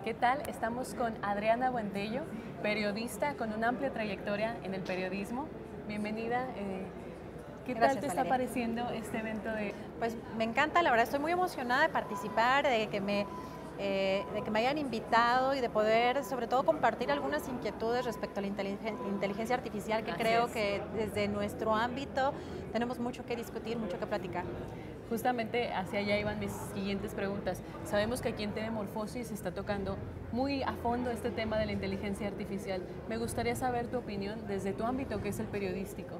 ¿Qué tal? Estamos con Adriana Buentello, periodista con una amplia trayectoria en el periodismo. Bienvenida. ¿Qué tal Gracias, te está Valeria. pareciendo este evento de... Pues me encanta, la verdad estoy muy emocionada de participar, de que me hayan invitado y de poder sobre todo compartir algunas inquietudes respecto a la inteligencia artificial, que Así creo es. que desde nuestro ámbito tenemos mucho que discutir, mucho que platicar. Justamente hacia allá iban mis siguientes preguntas. Sabemos que aquí en TV Morfosis se está tocando muy a fondo este tema de la inteligencia artificial. Me gustaría saber tu opinión desde tu ámbito, que es el periodístico.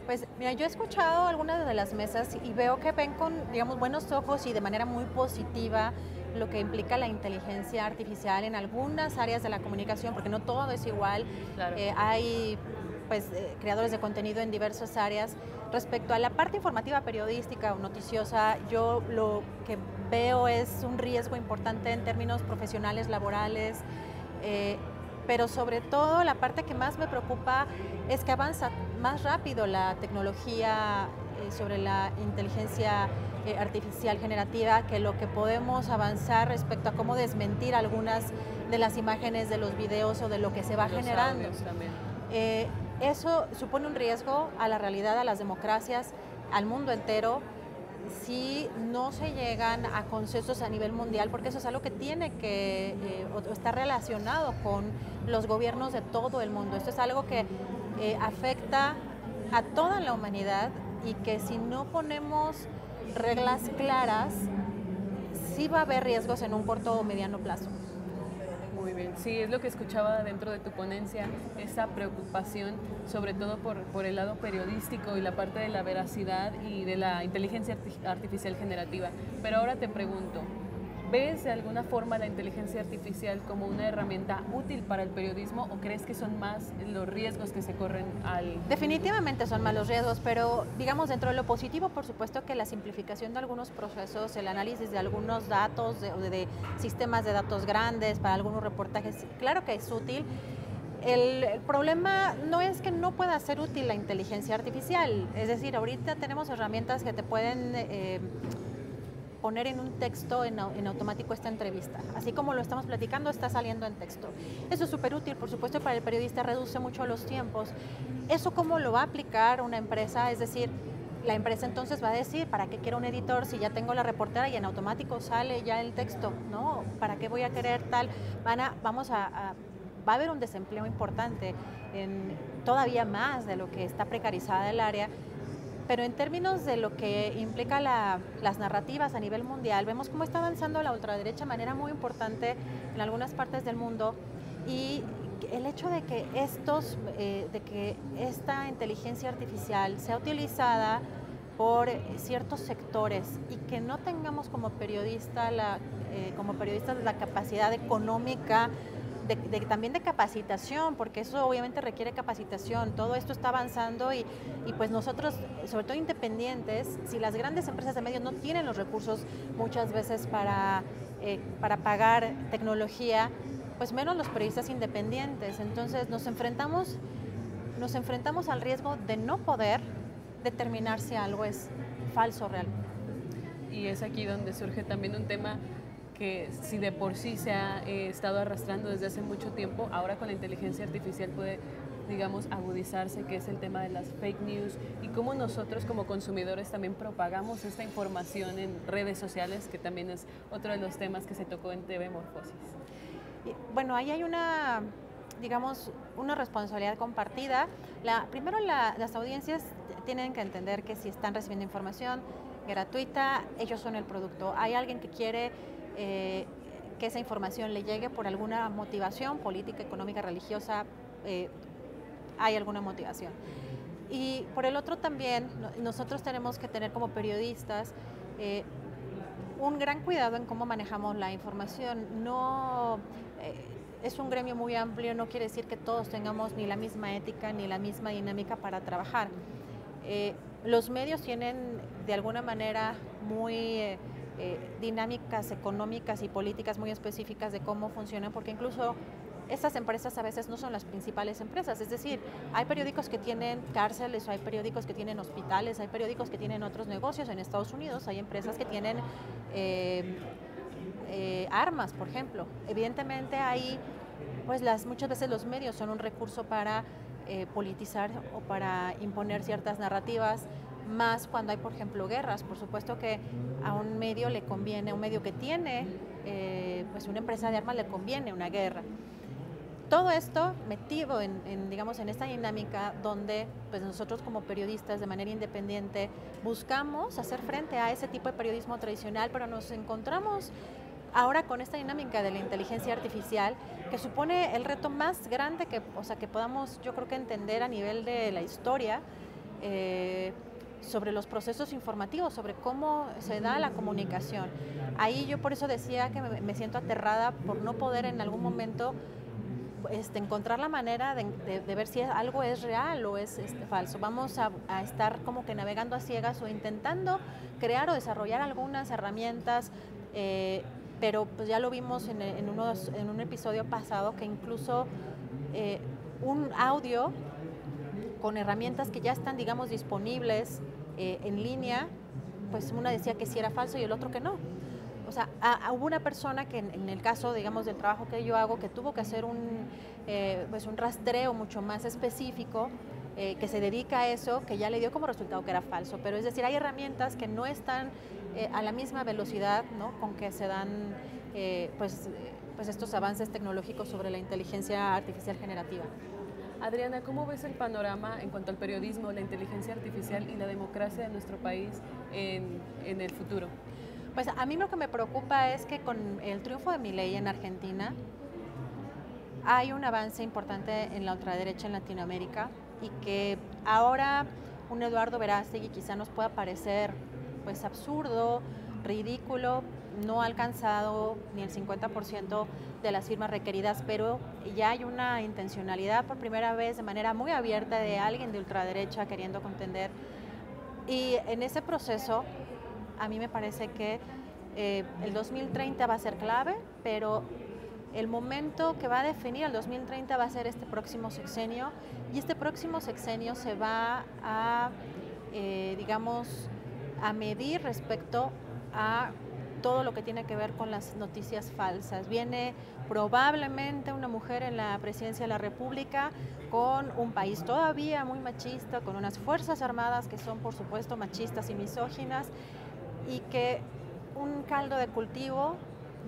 Pues mira, yo he escuchado algunas de las mesas y veo que ven con, digamos, buenos ojos y de manera muy positiva lo que implica la inteligencia artificial en algunas áreas de la comunicación, porque no todo es igual. Claro. Hay creadores de contenido en diversas áreas. Respecto a la parte informativa periodística o noticiosa, yo lo que veo es un riesgo importante en términos profesionales, laborales, pero sobre todo la parte que más me preocupa es que avanza más rápido la tecnología sobre la inteligencia artificial generativa que lo que podemos avanzar respecto a cómo desmentir algunas de las imágenes, de los videos o de lo que se va generando. Eso supone un riesgo a la realidad, a las democracias, al mundo entero, si no se llegan a consensos a nivel mundial, porque eso es algo que tiene que, o está relacionado con los gobiernos de todo el mundo. Esto es algo que afecta a toda la humanidad y que si no ponemos reglas claras, sí va a haber riesgos en un corto o mediano plazo. Muy bien, sí, es lo que escuchaba dentro de tu ponencia, esa preocupación, sobre todo por el lado periodístico y la parte de la veracidad y de la inteligencia artificial generativa. Pero ahora te pregunto, ¿ves de alguna forma la inteligencia artificial como una herramienta útil para el periodismo o crees que son más los riesgos que se corren al... Definitivamente son más los riesgos, pero digamos dentro de lo positivo, por supuesto que la simplificación de algunos procesos, el análisis de algunos datos, de sistemas de datos grandes para algunos reportajes, claro que es útil. El problema no es que no pueda ser útil la inteligencia artificial, es decir, ahorita tenemos herramientas que te pueden poner en un texto en automático esta entrevista. Así como lo estamos platicando, está saliendo en texto. Eso es súper útil, por supuesto, para el periodista reduce mucho los tiempos. ¿Eso cómo lo va a aplicar una empresa? Es decir, la empresa entonces va a decir, ¿para qué quiero un editor si ya tengo la reportera y en automático sale ya el texto? ¿No? ¿Para qué voy a querer tal? Va a haber un desempleo importante, todavía más de lo que está precarizada el área. Pero en términos de lo que implica las narrativas a nivel mundial, vemos cómo está avanzando la ultraderecha de manera muy importante en algunas partes del mundo y el hecho de que esta inteligencia artificial sea utilizada por ciertos sectores y que no tengamos como periodistas la capacidad económica también de capacitación, porque eso obviamente requiere capacitación. Todo esto está avanzando y pues nosotros, sobre todo independientes, si las grandes empresas de medios no tienen los recursos muchas veces para pagar tecnología, pues menos los periodistas independientes. Entonces nos enfrentamos al riesgo de no poder determinar si algo es falso o real. Y es aquí donde surge también un tema que si de por sí se ha estado arrastrando desde hace mucho tiempo, ahora con la inteligencia artificial puede, digamos, agudizarse, que es el tema de las fake news y cómo nosotros como consumidores también propagamos esta información en redes sociales, que también es otro de los temas que se tocó en TV Morfosis. Bueno, ahí hay una responsabilidad compartida. Primero, las audiencias tienen que entender que si están recibiendo información gratuita, ellos son el producto. Hay alguien que quiere que esa información le llegue por alguna motivación política, económica, religiosa, hay alguna motivación. Y por el otro también, nosotros tenemos que tener como periodistas un gran cuidado en cómo manejamos la información. Es un gremio muy amplio, no quiere decir que todos tengamos ni la misma ética ni la misma dinámica para trabajar. Los medios tienen de alguna manera muy dinámicas económicas y políticas muy específicas de cómo funcionan, porque incluso estas empresas a veces no son las principales empresas, es decir, hay periódicos que tienen cárceles, hay periódicos que tienen hospitales, hay periódicos que tienen otros negocios en Estados Unidos, hay empresas que tienen armas, por ejemplo. Evidentemente ahí, pues muchas veces los medios son un recurso para politizar o para imponer ciertas narrativas, más cuando hay, por ejemplo, guerras. Por supuesto que a un medio le conviene, a un medio que tiene pues una empresa de armas le conviene una guerra. Todo esto metido digamos, en esta dinámica donde pues nosotros como periodistas de manera independiente buscamos hacer frente a ese tipo de periodismo tradicional, pero nos encontramos ahora con esta dinámica de la inteligencia artificial, que supone el reto más grande que podamos, yo creo que entender a nivel de la historia, sobre los procesos informativos, sobre cómo se da la comunicación. Ahí yo por eso decía que me siento aterrada por no poder en algún momento encontrar la manera de ver si algo es real o es falso. Vamos a estar como que navegando a ciegas o intentando crear o desarrollar algunas herramientas, pero pues ya lo vimos en un episodio pasado, que incluso un audio con herramientas que ya están, digamos, disponibles en línea, pues una decía que sí era falso y el otro que no. O sea, hubo una persona que en el caso, digamos, del trabajo que yo hago, que tuvo que hacer pues un rastreo mucho más específico, que se dedica a eso, que ya le dio como resultado que era falso. Pero es decir, hay herramientas que no están a la misma velocidad, ¿no?, con que se dan pues estos avances tecnológicos sobre la inteligencia artificial generativa. Adriana, ¿cómo ves el panorama en cuanto al periodismo, la inteligencia artificial y la democracia de nuestro país en el futuro? Pues a mí lo que me preocupa es que con el triunfo de Milei en Argentina hay un avance importante en la ultraderecha en Latinoamérica, y que ahora un Eduardo Verástegui quizá nos pueda parecer pues absurdo, ridículo, no ha alcanzado ni el 50% de las firmas requeridas, pero ya hay una intencionalidad por primera vez de manera muy abierta de alguien de ultraderecha queriendo contender. Y en ese proceso a mí me parece que el 2030 va a ser clave, pero el momento que va a definir el 2030 va a ser este próximo sexenio, y este próximo sexenio se va a, digamos, a medir respecto a todo lo que tiene que ver con las noticias falsas. Viene probablemente una mujer en la presidencia de la República, con un país todavía muy machista, con unas fuerzas armadas que son por supuesto machistas y misóginas, y que un caldo de cultivo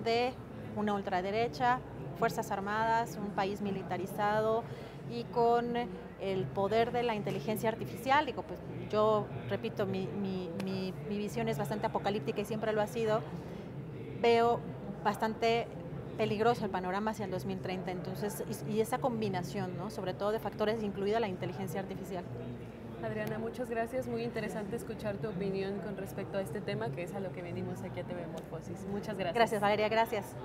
de una ultraderecha, fuerzas armadas, un país militarizado y con el poder de la inteligencia artificial. Digo, pues yo repito, mi visión es bastante apocalíptica y siempre lo ha sido. Veo bastante peligroso el panorama hacia el 2030, entonces, y esa combinación, ¿no?, sobre todo de factores, incluida la inteligencia artificial. Adriana, muchas gracias. Muy interesante escuchar tu opinión con respecto a este tema, que es a lo que venimos aquí a TV Morfosis. Muchas gracias. Gracias, Valeria, gracias.